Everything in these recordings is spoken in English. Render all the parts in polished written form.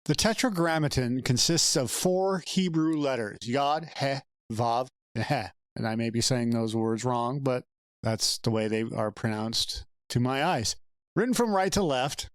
The Tetragrammaton consists of 4 Hebrew letters, Yod, He, Vav, and He. And I may be saying those words wrong, but that's the way they are pronounced to my eyes. Written from right to left,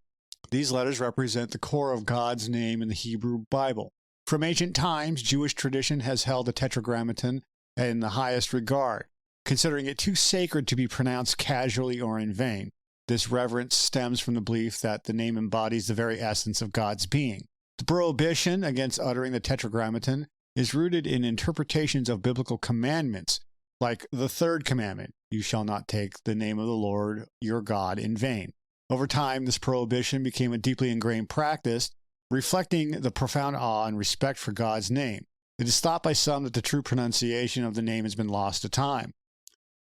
these letters represent the core of God's name in the Hebrew Bible. From ancient times, Jewish tradition has held the Tetragrammaton in the highest regard, considering it too sacred to be pronounced casually or in vain. This reverence stems from the belief that the name embodies the very essence of God's being. The prohibition against uttering the Tetragrammaton is rooted in interpretations of biblical commandments, like the 3rd commandment, "You shall not take the name of the Lord your God in vain." Over time, this prohibition became a deeply ingrained practice, reflecting the profound awe and respect for God's name. It is thought by some that the true pronunciation of the name has been lost to time.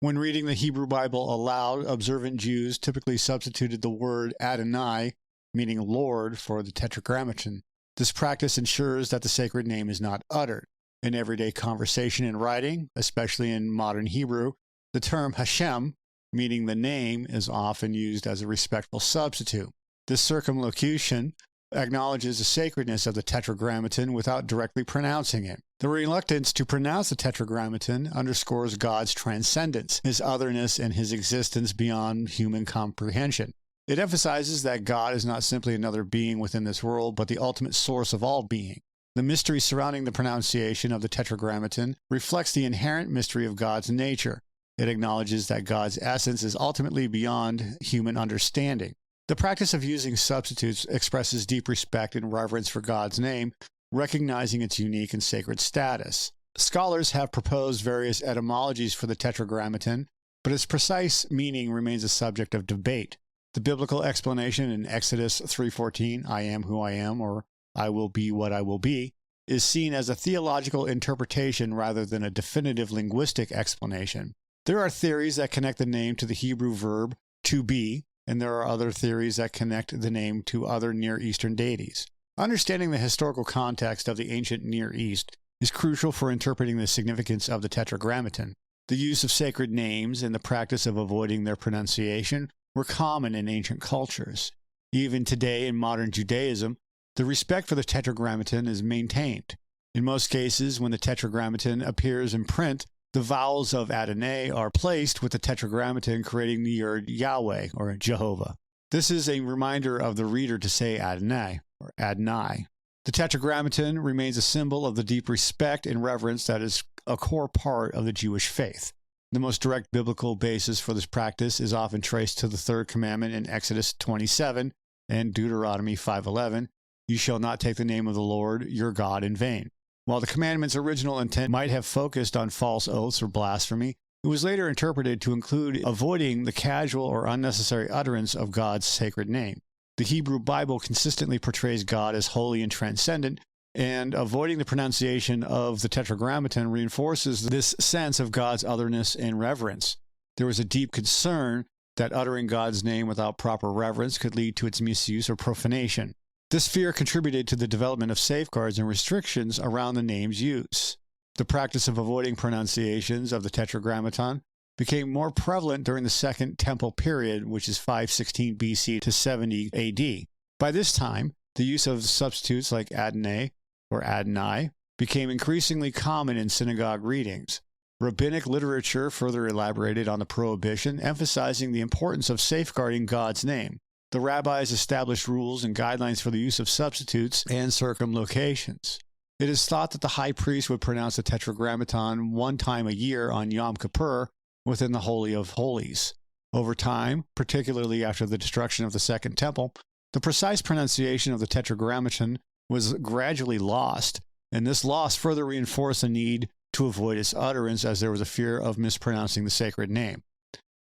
When reading the Hebrew Bible aloud, observant Jews typically substituted the word Adonai, meaning Lord, for the Tetragrammaton. This practice ensures that the sacred name is not uttered. In everyday conversation and writing, especially in modern Hebrew, the term Hashem, meaning the name, is often used as a respectful substitute. This circumlocution acknowledges the sacredness of the Tetragrammaton without directly pronouncing it. The reluctance to pronounce the Tetragrammaton underscores God's transcendence, his otherness, and his existence beyond human comprehension. It emphasizes that God is not simply another being within this world, but the ultimate source of all being. The mystery surrounding the pronunciation of the Tetragrammaton reflects the inherent mystery of God's nature. It acknowledges that God's essence is ultimately beyond human understanding. The practice of using substitutes expresses deep respect and reverence for God's name, recognizing its unique and sacred status. Scholars have proposed various etymologies for the Tetragrammaton, but its precise meaning remains a subject of debate. The biblical explanation in Exodus 3:14, "I am who I am," or "I will be what I will be," is seen as a theological interpretation rather than a definitive linguistic explanation. There are theories that connect the name to the Hebrew verb to be, and there are other theories that connect the name to other Near Eastern deities. Understanding the historical context of the ancient Near East is crucial for interpreting the significance of the Tetragrammaton. The use of sacred names and the practice of avoiding their pronunciation were common in ancient cultures. Even today in modern Judaism, the respect for the Tetragrammaton is maintained. In most cases, when the Tetragrammaton appears in print, the vowels of Adonai are placed with the Tetragrammaton, creating the word Yahweh, or Jehovah. This is a reminder of the reader to say Adonai, or Adonai. The Tetragrammaton remains a symbol of the deep respect and reverence that is a core part of the Jewish faith. The most direct biblical basis for this practice is often traced to the 3rd commandment in Exodus 27 and Deuteronomy 5:11, "You shall not take the name of the Lord your God in vain." While the commandment's original intent might have focused on false oaths or blasphemy, it was later interpreted to include avoiding the casual or unnecessary utterance of God's sacred name. The Hebrew Bible consistently portrays God as holy and transcendent, and avoiding the pronunciation of the Tetragrammaton reinforces this sense of God's otherness and reverence. There was a deep concern that uttering God's name without proper reverence could lead to its misuse or profanation. This fear contributed to the development of safeguards and restrictions around the name's use. The practice of avoiding pronunciations of the Tetragrammaton became more prevalent during the Second Temple period, which is 516 BC to 70 AD. By this time, the use of substitutes like Adonai or Adonai became increasingly common in synagogue readings. Rabbinic literature further elaborated on the prohibition, emphasizing the importance of safeguarding God's name. The rabbis established rules and guidelines for the use of substitutes and circumlocutions. It is thought that the high priest would pronounce the Tetragrammaton one time a year on Yom Kippur within the Holy of Holies. Over time, particularly after the destruction of the Second Temple, the precise pronunciation of the Tetragrammaton was gradually lost, and this loss further reinforced the need to avoid its utterance as there was a fear of mispronouncing the sacred name.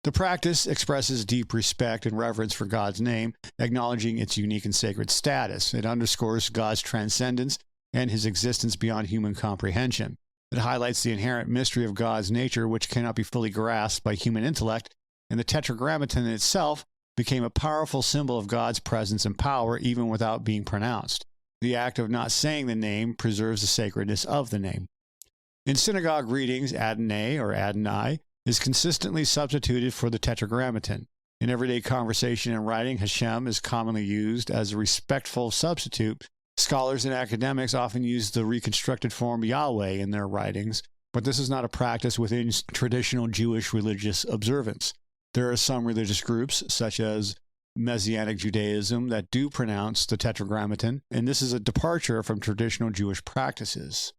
The practice expresses deep respect and reverence for God's name, acknowledging its unique and sacred status. It underscores God's transcendence and his existence beyond human comprehension. It highlights the inherent mystery of God's nature, which cannot be fully grasped by human intellect, and the Tetragrammaton itself became a powerful symbol of God's presence and power even without being pronounced. The act of not saying the name preserves the sacredness of the name. In synagogue readings, Adonai or Adonai is consistently substituted for the Tetragrammaton. In everyday conversation and writing, Hashem is commonly used as a respectful substitute Scholars and academics often use the reconstructed form Yahweh in their writings, but this is not a practice within traditional Jewish religious observance. There are some religious groups, such as Messianic Judaism, that do pronounce the Tetragrammaton, and this is a departure from traditional Jewish practices.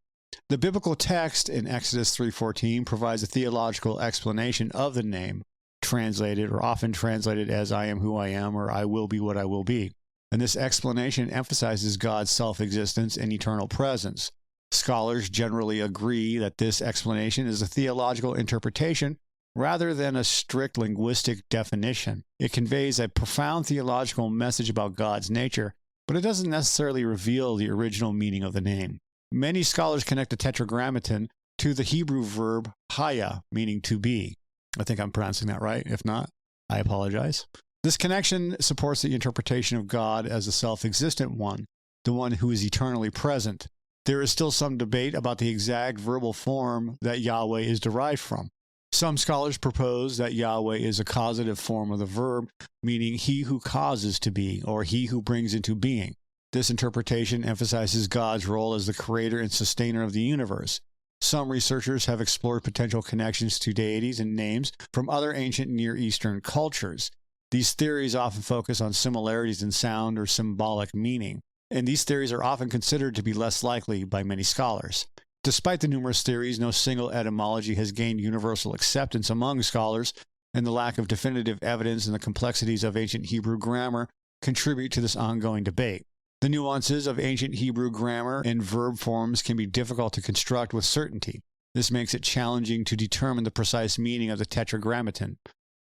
The biblical text in Exodus 3:14 provides a theological explanation of the name, translated or often translated as I am who I am or I will be what I will be. And this explanation emphasizes God's self-existence and eternal presence. Scholars generally agree that this explanation is a theological interpretation rather than a strict linguistic definition. It conveys a profound theological message about God's nature, but it doesn't necessarily reveal the original meaning of the name. Many scholars connect the Tetragrammaton to the Hebrew verb haya, meaning to be. I think I'm pronouncing that right. If not, I apologize. This connection supports the interpretation of God as the self-existent one, the one who is eternally present. There is still some debate about the exact verbal form that Yahweh is derived from. Some scholars propose that Yahweh is a causative form of the verb, meaning he who causes to be, or he who brings into being. This interpretation emphasizes God's role as the creator and sustainer of the universe. Some researchers have explored potential connections to deities and names from other ancient Near Eastern cultures. These theories often focus on similarities in sound or symbolic meaning, and these theories are often considered to be less likely by many scholars. Despite the numerous theories, no single etymology has gained universal acceptance among scholars, and the lack of definitive evidence and the complexities of ancient Hebrew grammar contribute to this ongoing debate. The nuances of ancient Hebrew grammar and verb forms can be difficult to construct with certainty. This makes it challenging to determine the precise meaning of the Tetragrammaton.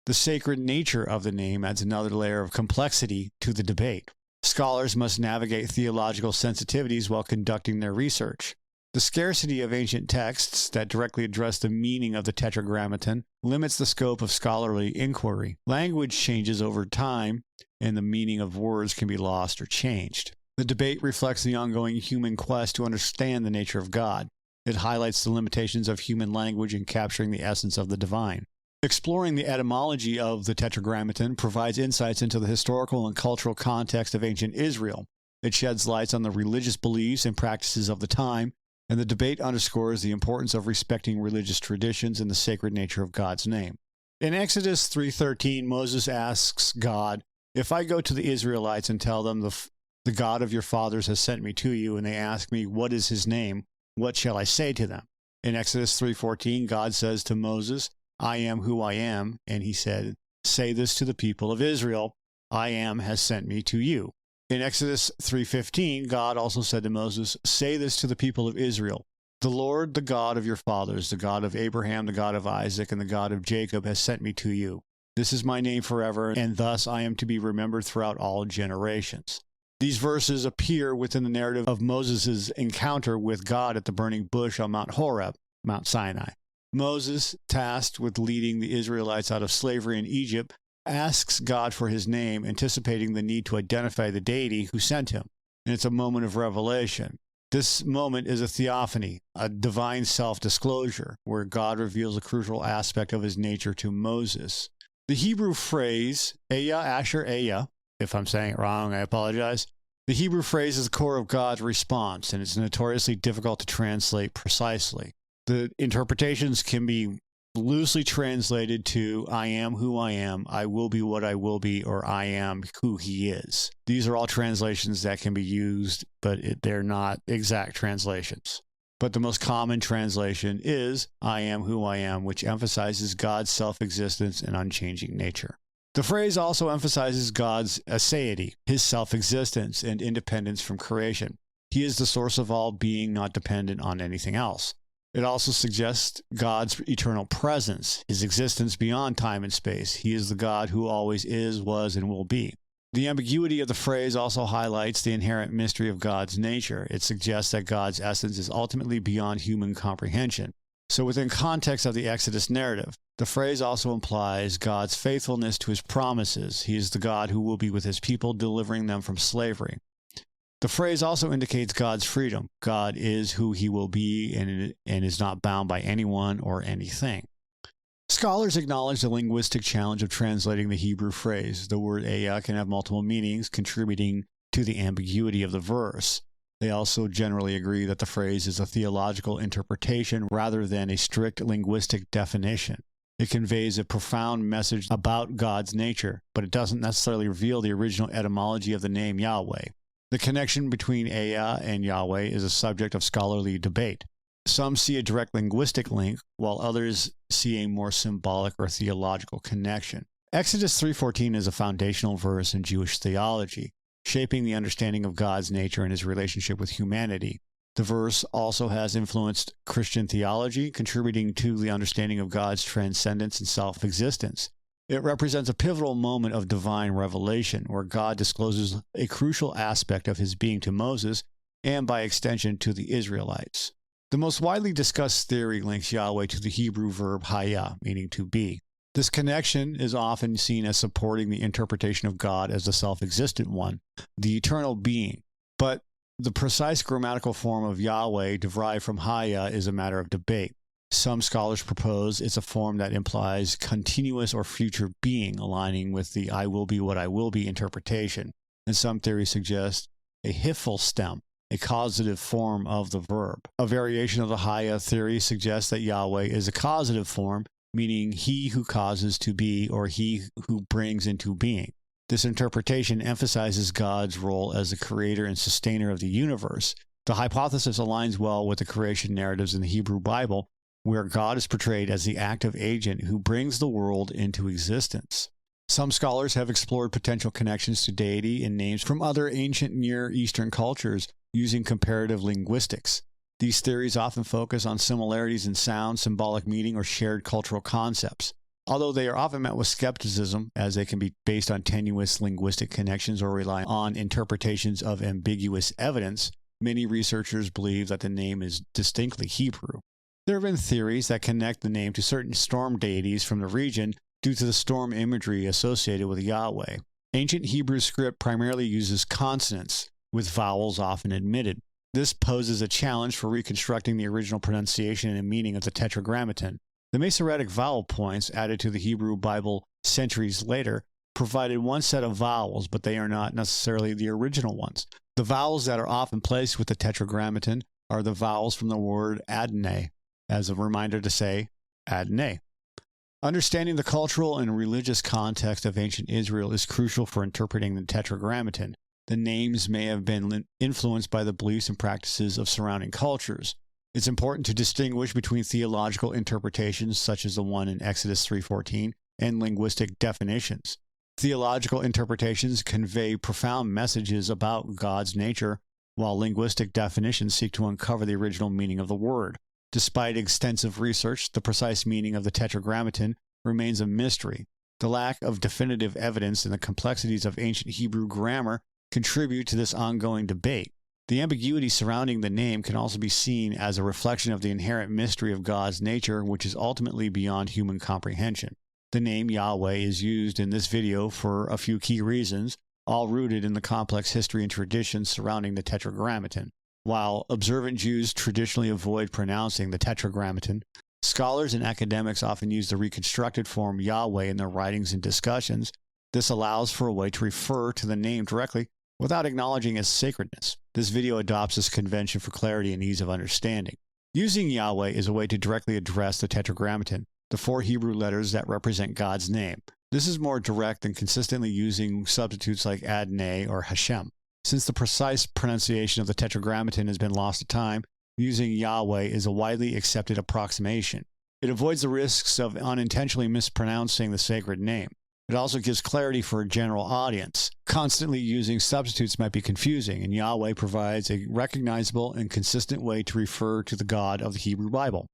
The sacred nature of the name adds another layer of complexity to the debate. Scholars must navigate theological sensitivities while conducting their research. The scarcity of ancient texts that directly address the meaning of the Tetragrammaton limits the scope of scholarly inquiry. Language changes over time, and the meaning of words can be lost or changed. The debate reflects the ongoing human quest to understand the nature of God. It highlights the limitations of human language in capturing the essence of the divine. Exploring the etymology of the Tetragrammaton provides insights into the historical and cultural context of ancient Israel. It sheds light on the religious beliefs and practices of the time, and the debate underscores the importance of respecting religious traditions and the sacred nature of God's name. In Exodus 3:13, Moses asks God, "If I go to the Israelites and tell them the God of your fathers has sent me to you, and they ask me, 'What is his name?' what shall I say to them?" In Exodus 3:14, God says to Moses, "I am who I am," and he said, "Say this to the people of Israel, I am has sent me to you." In Exodus 3:15, God also said to Moses, "Say this to the people of Israel, the Lord, the God of your fathers, the God of Abraham, the God of Isaac, and the God of Jacob has sent me to you. This is my name forever, and thus I am to be remembered throughout all generations." These verses appear within the narrative of Moses' encounter with God at the burning bush on Mount Horeb, Mount Sinai. Moses, tasked with leading the Israelites out of slavery in Egypt, asks God for his name, anticipating the need to identify the deity who sent him. And it's a moment of revelation. This moment is a theophany, a divine self-disclosure, where God reveals a crucial aspect of his nature to Moses. The Hebrew phrase, Eya Asher Eya, if I'm saying it wrong, I apologize. The Hebrew phrase is the core of God's response, and it's notoriously difficult to translate precisely. The interpretations can be loosely translated to "I am who I am, I will be what I will be," or "I am who he is." These are all translations that can be used, but they're not exact translations. But the most common translation is "I am who I am," which emphasizes God's self-existence and unchanging nature. The phrase also emphasizes God's aseity, his self-existence and independence from creation. He is the source of all being, not dependent on anything else. It also suggests God's eternal presence, his existence beyond time and space. He is the God who always is, was, and will be. The ambiguity of the phrase also highlights the inherent mystery of God's nature. It suggests that God's essence is ultimately beyond human comprehension. So within context of the Exodus narrative, the phrase also implies God's faithfulness to his promises. He is the God who will be with his people, delivering them from slavery. The phrase also indicates God's freedom. God is who he will be and is not bound by anyone or anything. Scholars acknowledge the linguistic challenge of translating the Hebrew phrase. The word Eya can have multiple meanings, contributing to the ambiguity of the verse. They also generally agree that the phrase is a theological interpretation rather than a strict linguistic definition. It conveys a profound message about God's nature, but it doesn't necessarily reveal the original etymology of the name Yahweh. The connection between Ea and Yahweh is a subject of scholarly debate. Some see a direct linguistic link, while others see a more symbolic or theological connection. Exodus 3:14 is a foundational verse in Jewish theology, shaping the understanding of God's nature and his relationship with humanity. The verse also has influenced Christian theology, contributing to the understanding of God's transcendence and self-existence. It represents a pivotal moment of divine revelation, where God discloses a crucial aspect of his being to Moses, and by extension to the Israelites. The most widely discussed theory links Yahweh to the Hebrew verb haya, meaning to be. This connection is often seen as supporting the interpretation of God as the self-existent one, the eternal being. But the precise grammatical form of Yahweh derived from haya is a matter of debate. Some scholars propose it's a form that implies continuous or future being, aligning with the I will be what I will be interpretation. And some theories suggest a hifal stem, a causative form of the verb. A variation of the haya theory suggests that Yahweh is a causative form, meaning he who causes to be or he who brings into being. This interpretation emphasizes God's role as the creator and sustainer of the universe. The hypothesis aligns well with the creation narratives in the Hebrew Bible, where God is portrayed as the active agent who brings the world into existence. Some scholars have explored potential connections to deity in names from other ancient Near Eastern cultures using comparative linguistics. These theories often focus on similarities in sound, symbolic meaning, or shared cultural concepts. Although they are often met with skepticism, as they can be based on tenuous linguistic connections or rely on interpretations of ambiguous evidence, many researchers believe that the name is distinctly Hebrew. There have been theories that connect the name to certain storm deities from the region due to the storm imagery associated with Yahweh. Ancient Hebrew script primarily uses consonants, with vowels often omitted. This poses a challenge for reconstructing the original pronunciation and meaning of the Tetragrammaton. The Masoretic vowel points, added to the Hebrew Bible centuries later, provided one set of vowels, but they are not necessarily the original ones. The vowels that are often placed with the Tetragrammaton are the vowels from the word Adonai, as a reminder to say Adonai. Understanding the cultural and religious context of ancient Israel is crucial for interpreting the Tetragrammaton. The names may have been influenced by the beliefs and practices of surrounding cultures. It's important to distinguish between theological interpretations, such as the one in Exodus 3:14, and linguistic definitions. Theological interpretations convey profound messages about God's nature, while linguistic definitions seek to uncover the original meaning of the word. Despite extensive research, the precise meaning of the Tetragrammaton remains a mystery. The lack of definitive evidence and the complexities of ancient Hebrew grammar contribute to this ongoing debate. The ambiguity surrounding the name can also be seen as a reflection of the inherent mystery of God's nature, which is ultimately beyond human comprehension. The name Yahweh is used in this video for a few key reasons, all rooted in the complex history and traditions surrounding the Tetragrammaton. While observant Jews traditionally avoid pronouncing the Tetragrammaton, scholars and academics often use the reconstructed form Yahweh in their writings and discussions. This allows for a way to refer to the name directly without acknowledging its sacredness. This video adopts this convention for clarity and ease of understanding. Using Yahweh is a way to directly address the Tetragrammaton, the 4 Hebrew letters that represent God's name. This is more direct than consistently using substitutes like Adonai or Hashem. Since the precise pronunciation of the Tetragrammaton has been lost to time, using Yahweh is a widely accepted approximation. It avoids the risks of unintentionally mispronouncing the sacred name. It also gives clarity for a general audience. Constantly using substitutes might be confusing, and Yahweh provides a recognizable and consistent way to refer to the God of the Hebrew Bible.